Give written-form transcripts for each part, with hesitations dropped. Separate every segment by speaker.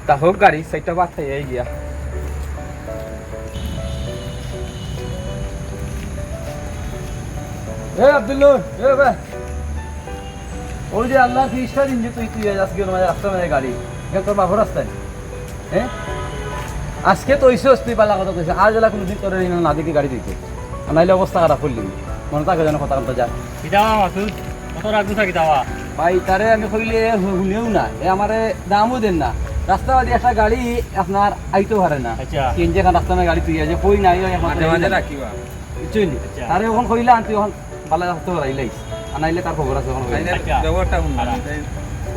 Speaker 1: তা হোক গাড়ি সাইডটা বাদ থেকে এই গিয়া এ আব্দুল্লুর এ ভাই ওই যে আল্লাহ খ্রিস্টা দিন যে তুই আজকে রাস্তা মানে গাড়ি তোর বাবুর রাস্তায় হ্যাঁ আজকে তো ওইসব তুই পালা কথা কইছে আর জেলা কোনোদিন তোর না দেখি গাড়ি দিতে নাইলে অবস্থা খারাপ করলি মনে থাকে যেন কথা কথা যা
Speaker 2: কত রাখবো থাকি দাওয়া
Speaker 1: ভাই তারে আমি কইলে হুলিও না এ আমারে দামও দেন না রাস্তাবাদী একটা গাড়ি আপনার আইতে পারে না তিন যে রাস্তা গাড়ি তুই আছে কই নাই মাঝে মাঝে রাখিবা কিছুই নি তারে ওখান কইলে আনতে ওখান পালা রাস্তা রাইলাইস আনাইলে তার খবর আছে ওখানে ব্যবহারটা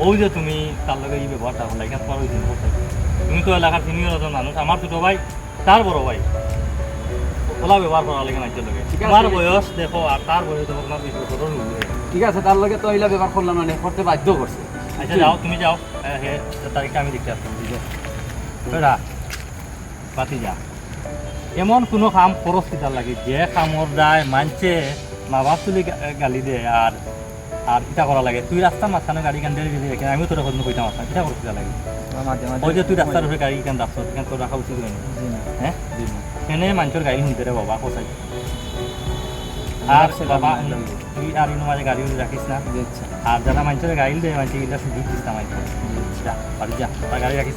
Speaker 2: ওই যে তুমি তার লগে এই ব্যবহারটা হল এখান পর ওই দিন তুমি তো এলাকার সিনিয়র একজন মানুষ আমার ছোট ভাই তার বড় ভাই ওলা ব্যবহার করা লাগে না লগে তোমার বয়স দেখো আর তার বয়স দেখো না 20 বছরের হলো
Speaker 1: ঠিক আছে তার লগে তো এইলা ব্যবহার করলাম না করতে বাধ্য করছে
Speaker 2: আচ্ছা যাও তুমি যাও হে তারিখটা আমি দেখতে আসছি বেড়া পাতি যা এমন কোনো কাম পরিস্থিতি লাগে যে কামর দায় মানছে মা বাপ তুলি গালি দে আর আর ইটা করা লাগে তুই রাস্তার মাঝখানে গাড়ি কান দিয়ে দিবি আমি তোর কথা কইতাম আসা ইটা করতে লাগে ওই যে তুই রাস্তার উপরে গাড়ি কান রাখছ এখান তোর রাখা উচিত হয়নি হ্যাঁ এখানে মানুষের গাড়ি শুনতে রে বাবা কোথায় আর বাবা তুই আর ইনো মাঝে গাড়ি রাখিস না আর যারা মানুষের গাড়ি দেয় মানুষ এটা সুযোগ দিস না মাইক যা বাড়ি যা গাড়ি রাখিস